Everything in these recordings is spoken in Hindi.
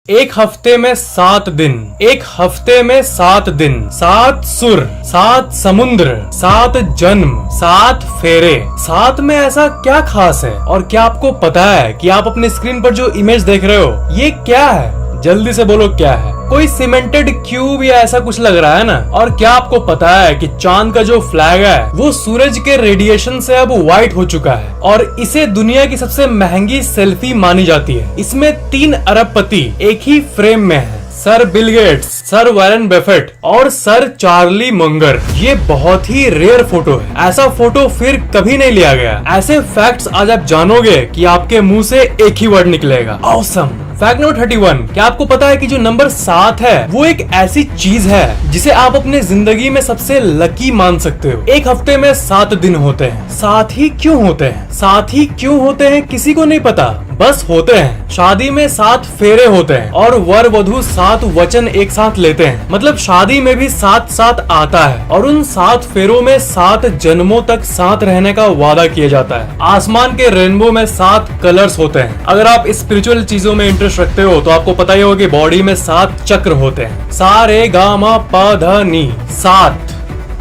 एक हफ्ते में 7 दिन, एक हफ्ते में 7 दिन, 7 सुर, 7 समुद्र, 7 जन्म, 7 फेरे। 7 में ऐसा क्या खास है? और क्या आपको पता है कि आप अपने स्क्रीन पर जो इमेज देख रहे हो ये क्या है? जल्दी से बोलो क्या है? कोई सीमेंटेड क्यूब या ऐसा कुछ लग रहा है ना। और क्या आपको पता है कि चांद का जो फ्लैग है वो सूरज के रेडिएशन से अब व्हाइट हो चुका है और इसे दुनिया की सबसे महंगी सेल्फी मानी जाती है। इसमें 3 अरबपति एक ही फ्रेम में है, sir Bill Gates, sir Warren Buffett और सर चार्ली मंगर। ये बहुत ही रेयर फोटो है, ऐसा फोटो फिर कभी नहीं लिया गया। ऐसे फैक्ट्स आज आप जानोगे कि आपके मुंह से एक ही वर्ड निकलेगा, ऑसम। फैक्ट नंबर 31, क्या आपको पता है कि जो नंबर 7 है वो एक ऐसी चीज है जिसे आप अपने जिंदगी में सबसे लकी मान सकते हो। एक हफ्ते में 7 दिन होते हैं। 7 ही क्यों होते हैं? 7 ही क्यों होते हैं किसी को नहीं पता, बस होते हैं। शादी में 7 फेरे होते हैं और वर वधु 7 वचन एक साथ लेते हैं। मतलब शादी में भी 7-7 आता है और उन 7 फेरों में 7 जन्मों तक साथ रहने का वादा किया जाता है। आसमान के रेनबो में 7 कलर्स होते हैं। अगर आप स्पिरिचुअल चीजों में इंटरेस्ट रखते हो तो आपको पता ही होगा कि बॉडी में 7 चक्र होते हैं। सा रे गा मा पा धा नी, 7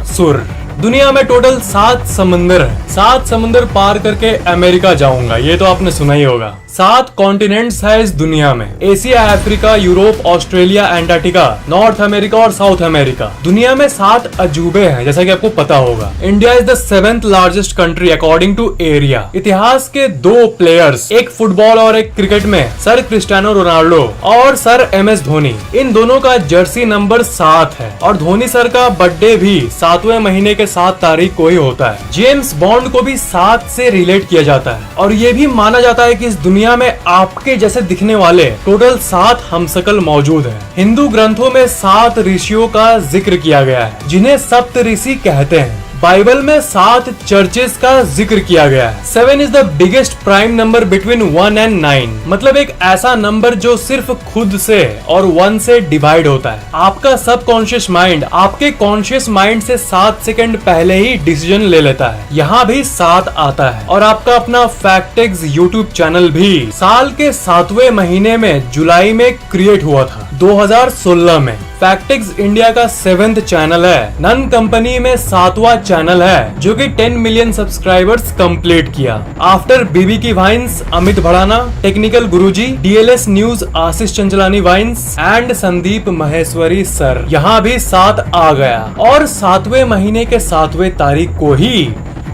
सुर। दुनिया में टोटल 7 समंदर है। 7 समंदर पार करके अमेरिका जाऊंगा, ये तो आपने सुना ही होगा। 7 कॉन्टिनेंट्स है इस दुनिया में, Asia, Africa, Europe, Australia, Antarctica, north America और साउथ अमेरिका। दुनिया में 7 अजूबे हैं, जैसा कि आपको पता होगा। India is the 7th largest country according to area. इतिहास के 2 प्लेयर्स, एक फुटबॉल और एक क्रिकेट में, सर क्रिस्टियानो रोनाल्डो और सर MS धोनी। इन दोनों का जर्सी नंबर 7 है और धोनी सर का बर्थडे भी 7वें महीने के 7 तारीख को ही होता है। जेम्स बॉन्ड को भी 7 से रिलेट किया जाता है और ये भी माना जाता है कि इस दुनिया में आपके जैसे दिखने वाले टोटल 7 हमशक्ल मौजूद हैं। हिंदू ग्रंथों में 7 ऋषियों का जिक्र किया गया है जिन्हें सप्त ऋषि कहते हैं। बाइबल में 7 चर्चेस का जिक्र किया गया है। 7 is the biggest prime number between 1 and 9। मतलब एक ऐसा नंबर जो सिर्फ खुद से और 1 से डिवाइड होता है। आपका सबकॉन्शियस माइंड आपके कॉन्शियस माइंड से 7 सेकंड पहले ही डिसीजन ले लेता है। यहाँ भी 7 आता है और आपका अपना फैक्टेक्स यूट्यूब चैनल भी साल के 7वें महीने में जुलाई में क्रिएट हुआ था, 2016 में। फैक्टेक्स इंडिया का 7th चैनल है। नन कंपनी में 7वां चैनल है जो कि 10 मिलियन सब्सक्राइबर्स कंप्लीट किया। आफ्टर बीबी की Vines Amit Bhadana, technical Guruji, DLS news Ashish Chanchlani Vines and Sandeep Maheshwari sir. यहाँ भी 7 आ गया और 7वें महीने के 7वें तारीख को ही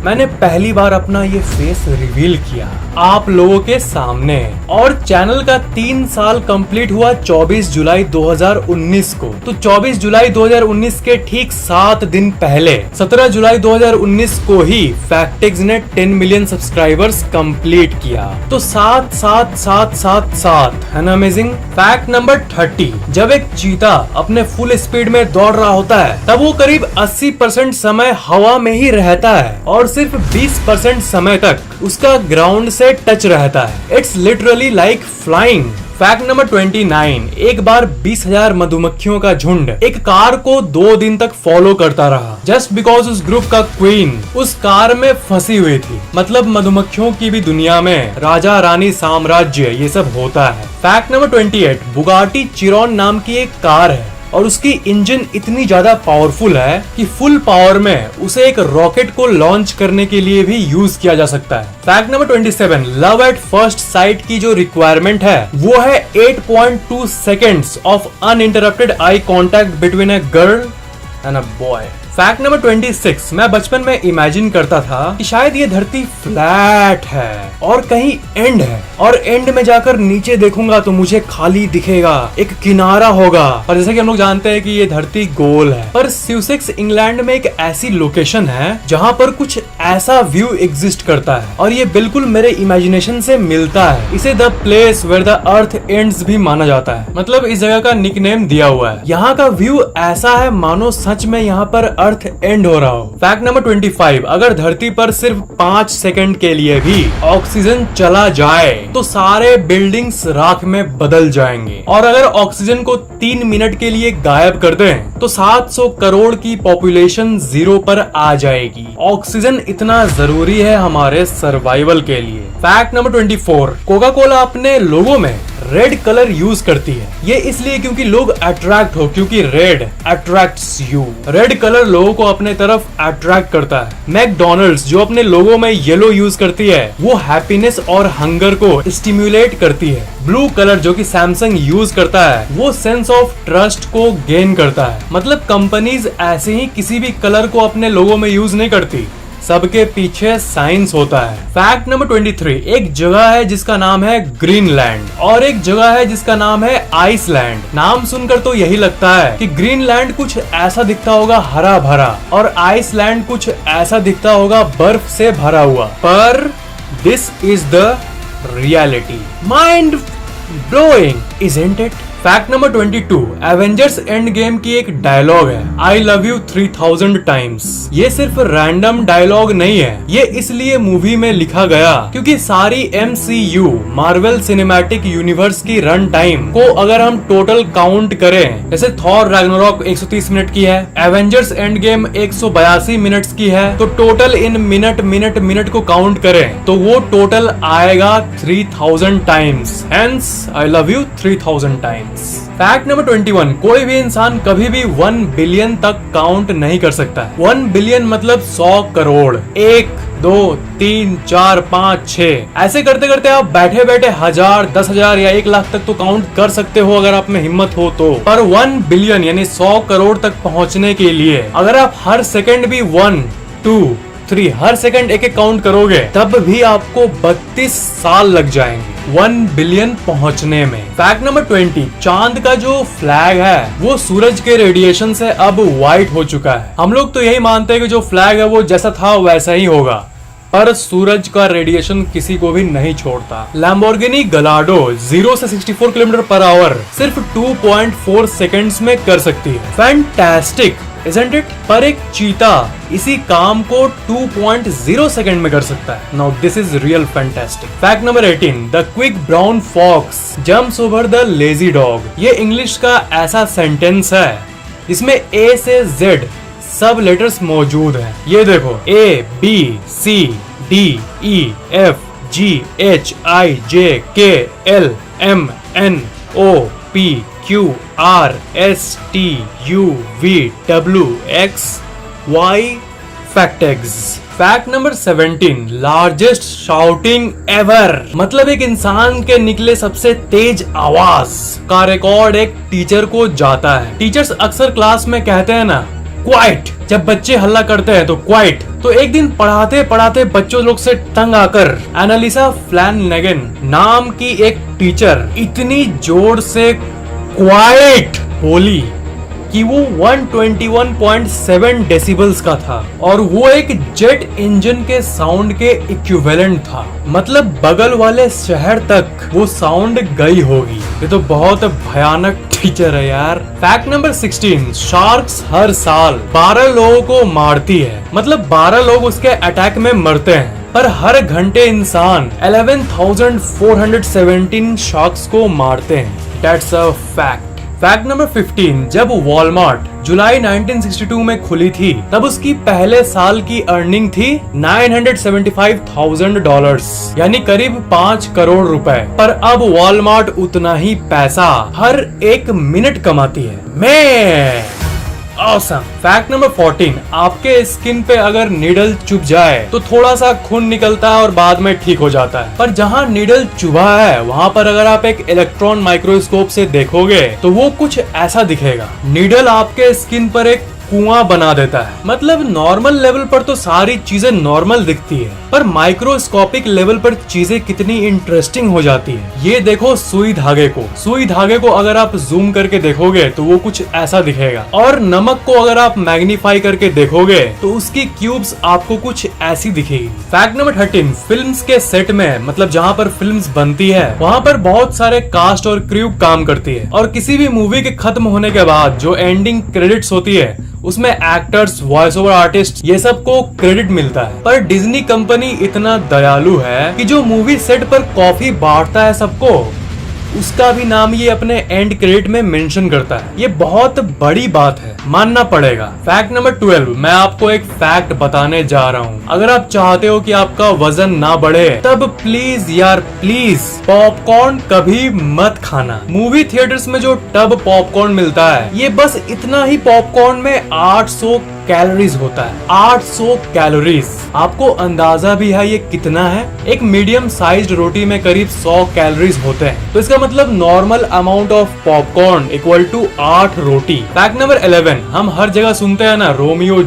मैंने पहली बार अपना ये फेस रिवील किया आप लोगों के सामने। और चैनल का 3 साल कंप्लीट हुआ 24 जुलाई 2019 को। तो 24 जुलाई 2019 के ठीक 7 दिन पहले 17 जुलाई 2019 को ही फैक्टेक्स ने 10 मिलियन सब्सक्राइबर्स कंप्लीट किया। तो 7 7 7 7 7 है ना अमेजिंग। फैक्ट नंबर 30, जब एक चीता अपने फुल स्पीड में दौड़ रहा होता है तब वो करीब 80% समय हवा में ही रहता है और सिर्फ 20% समय तक उसका ग्राउंड से टच रहता है। It's literally like flying. Fact number 29, एक बार 20,000 मधुमक्खियों का झुंड एक कार को 2 दिन तक फॉलो करता रहा जस्ट बिकॉज उस ग्रुप का क्वीन उस कार में फंसी हुई थी। मतलब मधुमक्खियों की भी दुनिया में राजा रानी साम्राज्य ये सब होता है। फैक्ट नंबर 28, बुगाटी चिरॉन नाम की एक कार है और उसकी इंजन इतनी ज्यादा पावरफुल है कि फुल पावर में उसे एक रॉकेट को लॉन्च करने के लिए भी यूज किया जा सकता है। Fact number 27, love at first sight की जो रिक्वायरमेंट है वो है 8.2 seconds of uninterrupted eye contact between a girl and a boy. Fact number 26, मैं बचपन में इमेजिन करता था कि शायद ये धरती फ्लैट है और कहीं एंड है और एंड में जाकर नीचे देखूंगा तो मुझे खाली दिखेगा, एक किनारा होगा। और जैसे कि हम लोग जानते हैं कि ये धरती गोल है, पर स्यूसेक्स इंग्लैंड में एक ऐसी लोकेशन है जहाँ पर कुछ ऐसा व्यू एग्जिस्ट करता है और ये बिल्कुल मेरे इमेजिनेशन से मिलता है। इसे the place where the earth ends भी माना जाता है। मतलब इस जगह का निकनेम दिया हुआ है। यहाँ का व्यू ऐसा है मानो सच में यहाँ पर अर्थ एंड हो रहा हो। फैक्ट नंबर 25, अगर धरती पर सिर्फ 5 सेकंड के लिए भी ऑक्सीजन चला जाए तो सारे बिल्डिंग्स राख में बदल जाएंगे और अगर ऑक्सीजन को 3 मिनट के लिए गायब कर दें तो 700 करोड़ की पॉपुलेशन 0 पर आ जाएगी। ऑक्सीजन इतना जरूरी है हमारे सर्वाइवल के लिए। फैक्ट नंबर 24, कोका कोला अपने लोगो में रेड कलर यूज करती है। ये इसलिए क्योंकि लोग अट्रैक्ट हो, क्योंकि red attracts you. Red colour लोगों को अपने तरफ अट्रैक्ट करता है। मैकडोनल्ड्स जो अपने लोगो में येलो यूज करती है, वो हैप्पीनेस और हंगर को स्टिम्युलेट करती है। ब्लू कलर जो कि सैमसंग यूज करता है, वो सेंस ऑफ ट्रस्ट को गेन करता है। मतलब कंपनीज ऐसे ही किसी भी कलर को अपने लोगो में यूज नहीं करती, सबके पीछे साइंस होता है। फैक्ट नंबर 23, एक जगह है जिसका नाम है ग्रीनलैंड और एक जगह है जिसका नाम है आइसलैंड। नाम सुनकर तो यही लगता है कि ग्रीनलैंड कुछ ऐसा दिखता होगा हरा भरा और आइसलैंड कुछ ऐसा दिखता होगा बर्फ से भरा हुआ, पर this is the reality. Mind blowing, isn't it? Fact number 22, Avengers end game की एक डायलॉग है, आई लव यू 3000 टाइम्स। ये सिर्फ रैंडम डायलॉग नहीं है, ये इसलिए मूवी में लिखा गया क्योंकि सारी MCU मार्वल सिनेमैटिक यूनिवर्स की रन टाइम को अगर हम टोटल काउंट करें, जैसे थॉर रैग्नारोक 130 मिनट की है, एवेंजर्स एंड गेम 182 मिनट्स की है, तो टोटल इन मिनट को काउंट करें तो वो टोटल आएगा 3000 times. Hence I love you 3000 times. Fact number 21, कोई भी इंसान कभी भी 1 बिलियन तक काउंट नहीं कर सकता है। 1 बिलियन मतलब 100 करोड़। 1, 2, 3, 4, 5, 6 ऐसे करते करते आप बैठे बैठे 1000, 10,000 या 1 लाख तक तो काउंट कर सकते हो अगर आप में हिम्मत हो तो। पर 1 बिलियन यानी 100 करोड़ तक पहुंचने के लिए अगर आप हर सेकंड भी 1, 2, 3 हर सेकंड एक काउंट करोगे, तब भी आपको 32 साल लग जाएंगे 1 बिलियन पहुंचने में। फैक्ट नंबर 20, चांद का जो फ्लैग है वो सूरज के रेडिएशन से अब व्हाइट हो चुका है। हम लोग तो यही मानते हैं कि जो फ्लैग है वो जैसा था वैसा ही होगा, पर सूरज का रेडिएशन किसी को भी नहीं छोड़ता। लैम्बोर्गिनी गलाडो 0 से 64 किलोमीटर पर आवर सिर्फ 2.4 सेकंड्स में कर सकती है। Fantastic, isn't it? पर एक चीता इसी काम को 2.0 सेकंड में कर सकता है। Now this is real fantastic. Fact number 18, the quick brown fox jumps over the lazy dog. ये इंग्लिश का ऐसा सेंटेंस है जिसमें A से Z सब लेटर्स मौजूद हैं। ये देखो, A, B, C, D, E, F, G, H, I, J, K, L, M, N, O, P, Q, R, S, T, U, V, W, X, Y, फैक्टेग्स। Fact number 17, largest shouting ever, मतलब एक इंसान के निकले सबसे तेज आवाज का रिकॉर्ड एक टीचर को जाता है। टीचर्स अक्सर क्लास में कहते हैं ना क्वाइट, जब बच्चे हल्ला करते हैं तो क्वाइट। तो एक दिन पढ़ाते पढ़ाते बच्चों लोग से तंग आकर एनालिसा फ्लैनगन नाम की एक टीचर इतनी जोर से क्वाइट बोली कि वो 121.7 डेसिबल्स का था और वो एक जेट इंजन के साउंड के इक्विवेलेंट था। मतलब बगल वाले शहर तक वो साउंड गई होगी। ये तो बहुत भयानक टीचर है यार। फैक्ट नंबर 16, शार्क्स हर साल 12 लोगों को मारती है। मतलब 12 लोग उसके अटैक में मरते हैं, पर हर घंटे इंसान 11,417 शार्क्स को मारते हैं। That's a fact. Fact number 15, जब वॉलमार्ट जुलाई 1962 में खुली थी तब उसकी पहले साल की अर्निंग थी $975,000 यानी करीब 5 करोड़ रुपए। पर अब वॉलमार्ट उतना ही पैसा हर 1 मिनट कमाती है। मैं Awesome. फैक्ट नंबर 14, आपके स्किन पे अगर नीडल चुभ जाए तो थोड़ा सा खून निकलता है और बाद में ठीक हो जाता है, पर जहाँ नीडल चुभा है वहाँ पर अगर आप एक इलेक्ट्रॉन माइक्रोस्कोप से देखोगे तो वो कुछ ऐसा दिखेगा। नीडल आपके स्किन पर एक कुआं बना देता है। मतलब नॉर्मल लेवल पर तो सारी चीजें नॉर्मल दिखती है, पर माइक्रोस्कोपिक लेवल पर चीजें कितनी इंटरेस्टिंग हो जाती है। ये देखो सुई धागे को अगर आप जूम करके देखोगे तो वो कुछ ऐसा दिखेगा, और नमक को अगर आप मैग्नीफाई करके देखोगे तो उसकी क्यूब्स आपको कुछ ऐसी दिखेगी। फैक्ट नंबर 13, फिल्म्स के सेट में, मतलब जहाँ पर फिल्म्स बनती है वहाँ पर बहुत सारे कास्ट और क्रू काम करती है, और किसी भी मूवी के खत्म होने के बाद जो एंडिंग क्रेडिट्स होती है उसमें एक्टर्स, वॉइस ओवर आर्टिस्ट ये सब को क्रेडिट मिलता है। पर डिज्नी कंपनी इतना दयालु है कि जो मूवी सेट पर कॉफी बांटता है सबको, उसका भी नाम ये अपने एंड क्रेडिट में मेंशन करता है। ये बहुत बड़ी बात है, मानना पड़ेगा। फैक्ट नंबर 12, मैं आपको एक फैक्ट बताने जा रहा हूँ। अगर आप चाहते हो कि आपका वजन ना बढ़े, तब प्लीज यार प्लीज पॉपकॉर्न कभी मत खाना। मूवी थिएटर्स में जो टब पॉपकॉर्न मिलता है, ये बस इतना ही पॉपकॉर्न में 800 कैलोरीज होता है। 800 कैलोरीज, आपको अंदाजा भी है ये कितना है? एक मीडियम साइज्ड रोटी में करीब 100 कैलोरीज होते हैं। तो इसका मतलब normal amount of popcorn equal to 8 रोटी। फैक्ट नंबर 11, हम हर जगह सुनते हैं ना रोमियो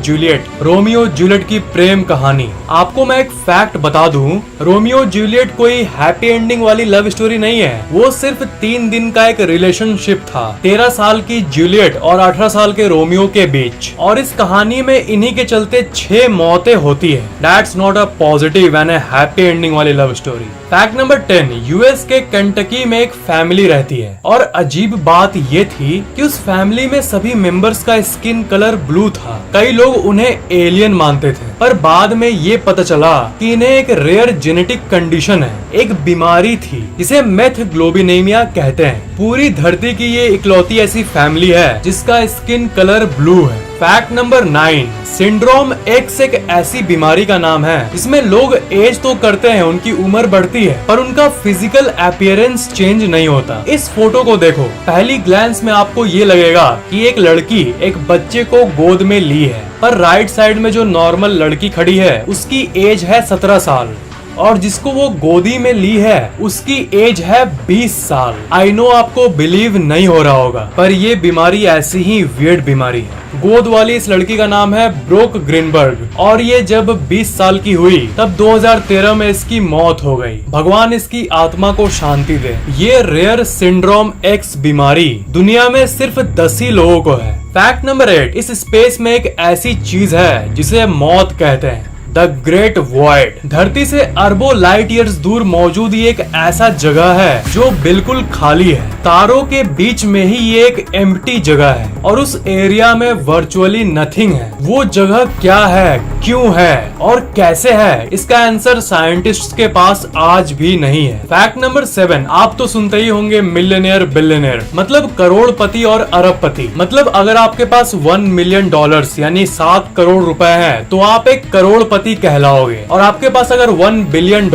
जूलियट की प्रेम कहानी। आपको मैं एक फैक्ट बता दूं, रोमियो जूलियट कोई हैप्पी एंडिंग वाली लव स्टोरी नहीं है। वो सिर्फ 3 दिन का एक रिलेशनशिप था 13 साल की जूलियट और 18 साल के रोमियो के बीच। और इस कहानी में इन्हीं के चलते 6 मौतें होती है। That's not a positive and a happy ending वाली love story. Fact number 10, US के कंटकी में एक फैमिली रहती है और अजीब बात ये थी कि उस फैमिली में सभी मेंबर्स का स्किन कलर ब्लू था। कई लोग उन्हें एलियन मानते थे, पर बाद में ये पता चला कि इन्हें एक रेयर जेनेटिक कंडीशन है, एक बीमारी थी जिसे मेथग्लोबिनेमिया कहते हैं। पूरी धरती की ये इकलौती ऐसी फैमिली है जिसका स्किन कलर ब्लू है। फैक्ट नंबर 9, सिंड्रोम एक्स एक ऐसी बीमारी का नाम है जिसमें लोग एज तो करते हैं, उनकी उम्र बढ़ती है, पर उनका फिजिकल अपीयरेंस चेंज नहीं होता। इस फोटो को देखो, पहली ग्लैंस में आपको ये लगेगा कि एक लड़की एक बच्चे को गोद में ली है, पर राइट साइड में जो नॉर्मल लड़की खड़ी है उसकी एज है 17 साल और जिसको वो गोदी में ली है उसकी एज है 20 साल। आई नो आपको बिलीव नहीं हो रहा होगा, पर ये बीमारी ऐसी ही वियर्ड बीमारी है। गोद वाली इस लड़की का नाम है ब्रोक ग्रीनबर्ग और ये जब 20 साल की हुई तब 2013 में इसकी मौत हो गई। भगवान इसकी आत्मा को शांति दे। ये रेयर सिंड्रोम एक्स बीमारी दुनिया में सिर्फ 10 ही लोगों को है। फैक्ट नंबर 8, इस स्पेस में एक ऐसी चीज है जिसे मौत कहते हैं, द ग्रेट वॉइड। धरती से अरबों लाइट ईयर्स दूर मौजूद ये एक ऐसा जगह है जो बिल्कुल खाली है। तारों के बीच में ही ये एक एम्प्टी जगह है और उस एरिया में वर्चुअली नथिंग है। वो जगह क्या है, क्यों है और कैसे है, इसका आंसर साइंटिस्ट्स के पास आज भी नहीं है। फैक्ट नंबर 7, आप तो सुनते ही होंगे मिलियनेयर बिलियनेयर, मतलब करोड़पति और अरबपति। मतलब अगर आपके पास $1 मिलियन यानी 7 करोड़ रुपए है तो आप एक करोड़पति कहलाओगे, और आपके पास अगर $1 बिलियन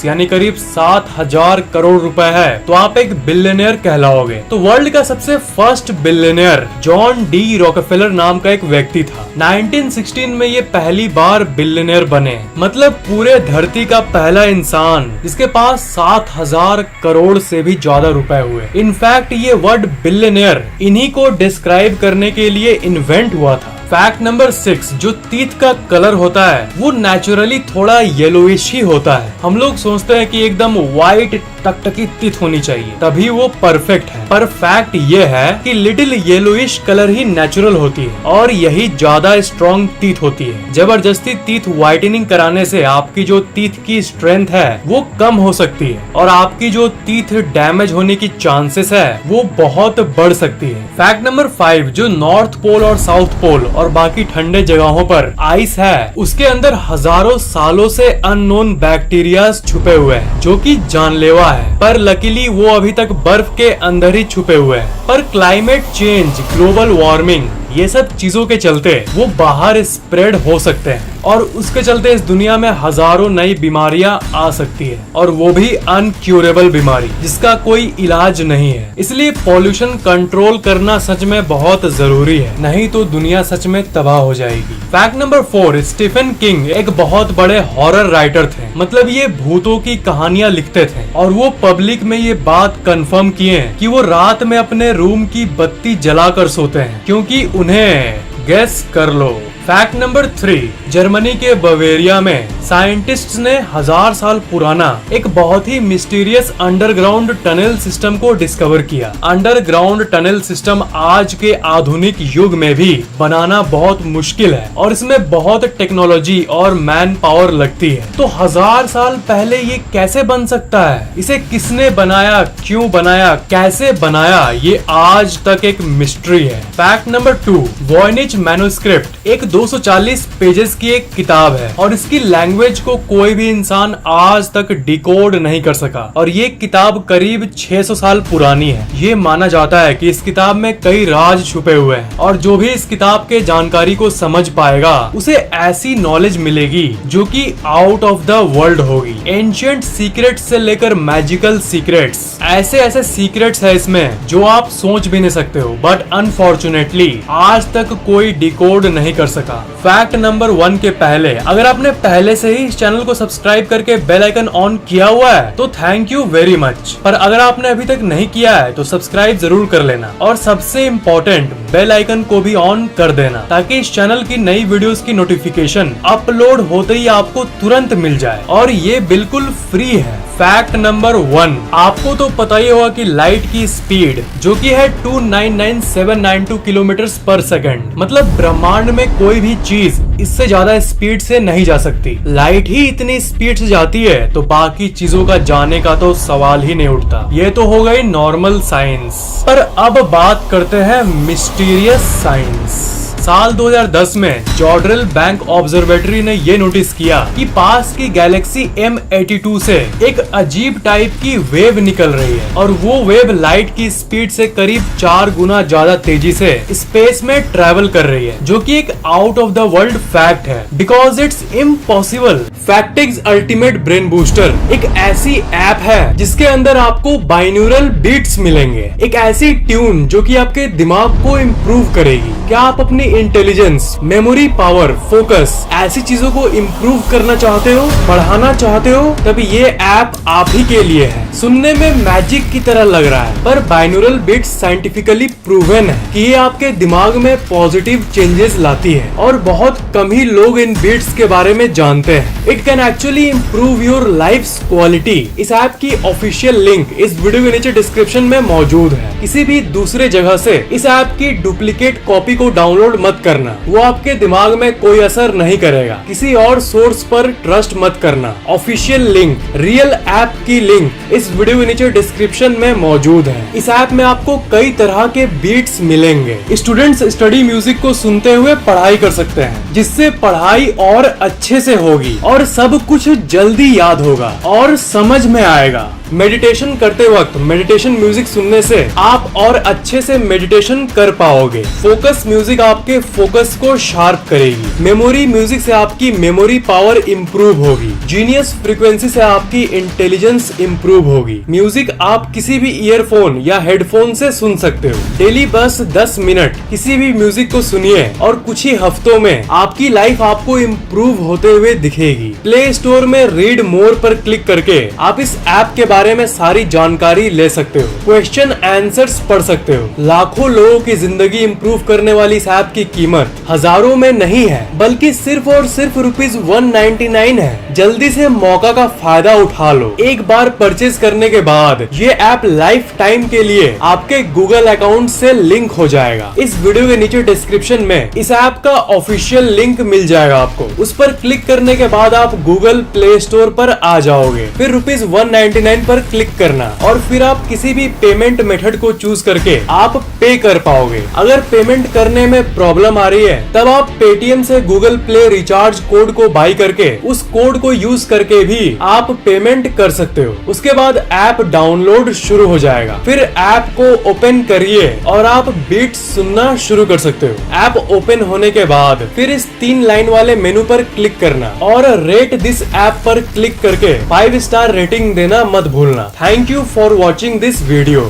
यानी करीब 7,000 करोड़ रुपए है तो आप एक बिलियनियर कहलाओगे। तो वर्ल्ड का सबसे first billionaire John D Rockefeller नाम का एक व्यक्ति था। 1916 में ये पहली बार बिलियनियर बने, मतलब पूरे धरती का पहला इंसान जिसके पास 7,000 करोड़ से भी ज्यादा रुपए हुए। इनफैक्ट ये वर्ड बिलियनियर इन्हीं को डिस्क्राइब करने के लिए इन्वेंट हुआ था। फैक्ट नंबर 6, जो टीथ का कलर होता है वो नेचुरली थोड़ा येलोइश ही होता है। हम लोग सोचते हैं कि एकदम व्हाइट टकटकी टीथ होनी चाहिए तभी वो परफेक्ट है, पर फैक्ट ये है कि लिटिल येलोइश कलर ही नेचुरल होती है और यही ज्यादा स्ट्रॉन्ग टीथ होती है। जबरदस्ती टीथ व्हाइटनिंग कराने से आपकी जो टीथ की स्ट्रेंथ है वो कम हो सकती है और आपकी जो टीथ डैमेज होने की चांसेस है वो बहुत बढ़ सकती है। फैक्ट नंबर 5, जो नॉर्थ पोल और साउथ पोल और बाकी ठंडे जगहों पर आइस है उसके अंदर हजारों सालों से अननोन बैक्टीरिया छुपे हुए हैं जो कि जानलेवा है, पर लकीली वो अभी तक बर्फ के अंदर ही छुपे हुए हैं। पर क्लाइमेट चेंज, ग्लोबल वार्मिंग, ये सब चीजों के चलते वो बाहर स्प्रेड हो सकते हैं और उसके चलते इस दुनिया में हजारों नई बीमारियां आ सकती है और वो भी अनक्यूरेबल बीमारी जिसका कोई इलाज नहीं है। इसलिए पॉल्यूशन कंट्रोल करना सच में बहुत जरूरी है, नहीं तो दुनिया सच में तबाह हो जाएगी। फैक्ट नंबर 4, स्टीफन किंग एक बहुत बड़े हॉरर राइटर थे, मतलब ये भूतों की कहानियां लिखते थे और वो पब्लिक में ये बात कंफर्म किए कि वो रात में अपने रूम की बत्ती जलाकर सोते हैं, क्योंकि उन्हें गेस कर लो। फैक्ट नंबर 3, जर्मनी के बवेरिया में साइंटिस्ट्स ने 1000 साल पुराना एक बहुत ही मिस्टीरियस अंडरग्राउंड टनल सिस्टम को डिस्कवर किया। अंडरग्राउंड टनल सिस्टम आज के आधुनिक युग में भी बनाना बहुत मुश्किल है और इसमें बहुत टेक्नोलॉजी और मैन पावर लगती है। तो 1000 साल पहले ये कैसे बन सकता है, इसे किसने बनाया, क्यों बनाया, कैसे बनाया, ये आज तक एक मिस्ट्री है। फैक्ट नंबर 2, वॉयनिच मैन्युस्क्रिप्ट एक 240 पेजेस की एक किताब है और इसकी लैंग्वेज को कोई भी इंसान आज तक डिकोड नहीं कर सका। और ये किताब करीब 600 साल पुरानी है। ये माना जाता है कि इस किताब में कई राज छुपे हुए हैं और जो भी इस किताब के जानकारी को समझ पाएगा उसे ऐसी नॉलेज मिलेगी जो कि आउट ऑफ द वर्ल्ड होगी। एंशिएंट सीक्रेट्स से लेकर मैजिकल सीक्रेट्स, ऐसे ऐसे सीक्रेट्स है इसमें जो आप सोच भी नहीं सकते हो, बट अनफॉर्चुनेटली आज तक कोई डिकोड नहीं कर सका। फैक्ट नंबर 1 के पहले, अगर आपने पहले से ही इस चैनल को सब्सक्राइब करके बेल आइकन ऑन किया हुआ है तो थैंक यू वेरी मच, पर अगर आपने अभी तक नहीं किया है तो सब्सक्राइब जरूर कर लेना और सबसे इम्पोर्टेंट बेल आइकन को भी ऑन कर देना ताकि इस चैनल की नई वीडियोस की नोटिफिकेशन अपलोड होते ही आपको तुरंत मिल जाए और ये बिल्कुल फ्री है। फैक्ट नंबर 1, आपको तो पता ही होगा कि लाइट की स्पीड जो कि है 299,792 किलोमीटर पर सेकंड, मतलब ब्रह्मांड में कोई भी चीज इससे ज्यादा स्पीड से नहीं जा सकती। लाइट ही इतनी स्पीड से जाती है तो बाकी चीजों का जाने का तो सवाल ही नहीं उठता। ये तो हो गई नॉर्मल साइंस, पर अब बात करते हैं मिस्टीरियस साइंस। साल 2010 में जॉर्डल बैंक ऑब्जर्वेटरी ने ये नोटिस किया कि पास की गैलेक्सी M82 से एक अजीब टाइप की वेव निकल रही है और वो वेव लाइट की स्पीड से करीब 4 गुना ज्यादा तेजी से स्पेस में ट्रेवल कर रही है, जो कि एक out of the world fact है बिकॉज इट्स इम्पॉसिबल। फैक्टिक्स अल्टीमेट ब्रेन बूस्टर एक ऐसी ऐप है जिसके अंदर आपको बाइन्यूरल बीट्स मिलेंगे, एक ऐसी ट्यून जो कि आपके दिमाग को इम्प्रूव करेगी। क्या आप अपनी इंटेलिजेंस, मेमोरी पावर, फोकस ऐसी चीजों को इम्प्रूव करना चाहते हो, बढ़ाना चाहते हो, तभी ये ऐप आप ही के लिए है। सुनने में मैजिक की तरह लग रहा है पर बाइनोरल बीट्स साइंटिफिकली प्रूवन है कि ये आपके दिमाग में पॉजिटिव चेंजेस लाती है और बहुत कम ही लोग इन बीट्स के बारे में जानते हैं। It can actually improve your life quality. इस ऐप की ऑफिशियल लिंक इस वीडियो के नीचे डिस्क्रिप्शन में मौजूद है। किसी भी दूसरे जगह से इस ऐप की डुप्लीकेट कॉपी को डाउनलोड मत करना, वो आपके दिमाग में कोई असर नहीं करेगा। किसी और सोर्स पर ट्रस्ट मत करना। ऑफिशियल लिंक, रियल ऐप की लिंक इस वीडियो के नीचे डिस्क्रिप्शन में मौजूद है। इस ऐप में आपको कई तरह के बीट्स मिलेंगे। स्टूडेंट्स स्टडी म्यूजिक को सुनते हुए पढ़ाई कर सकते हैं, जिससे पढ़ाई और अच्छे से होगी और सब कुछ जल्दी याद होगा और समझ में आएगा। मेडिटेशन करते वक्त मेडिटेशन म्यूजिक सुनने से आप और अच्छे से मेडिटेशन कर पाओगे। फोकस म्यूजिक आपके फोकस को शार्प करेगी। मेमोरी म्यूजिक से आपकी मेमोरी पावर इम्प्रूव होगी। जीनियस फ्रीक्वेंसी से आपकी इंटेलिजेंस इम्प्रूव होगी। म्यूजिक आप किसी भी ईयरफोन या हेडफोन से सुन सकते हो। डेली बस 10 मिनट किसी भी म्यूजिक को सुनिए और कुछ ही हफ्तों में आपकी लाइफ आपको इम्प्रूव होते हुए दिखेगी। प्ले स्टोर में रीड मोर पर क्लिक करके आप इस ऐप के बारे में सारी जानकारी ले सकते हो, क्वेश्चन आंसर्स पढ़ सकते हो। लाखों लोगों की जिंदगी इम्प्रूव करने वाली इस ऐप की कीमत हजारों में नहीं है बल्कि सिर्फ और सिर्फ ₹199 है। जल्दी से मौका का फायदा उठा लो। एक बार परचेज करने के बाद ये ऐप लाइफ टाइम के लिए आपके गूगल अकाउंट से लिंक हो जाएगा। इस वीडियो के नीचे डिस्क्रिप्शन में इस ऐप का ऑफिशियल लिंक मिल जाएगा आपको। उस पर क्लिक करने के बाद आप गूगल प्ले स्टोर पर आ जाओगे, फिर ₹199 पर क्लिक करना और फिर आप किसी भी पेमेंट मेथड को चूज करके आप पे कर पाओगे। अगर पेमेंट करने में प्रॉब्लम आ रही है तब आप पेटीएम से गूगल प्ले रिचार्ज कोड को बाई करके उस कोड को यूज करके भी आप पेमेंट कर सकते हो। उसके बाद ऐप डाउनलोड शुरू हो जाएगा। फिर ऐप को ओपन करिए और आप बीट्स सुनना शुरू कर सकते हो। ऐप ओपन होने के बाद फिर इस 3 लाइन वाले मेनू पर क्लिक करना और रेट दिस ऐप पर क्लिक करके 5 स्टार रेटिंग देना मत भूलना। Thank you for watching this video.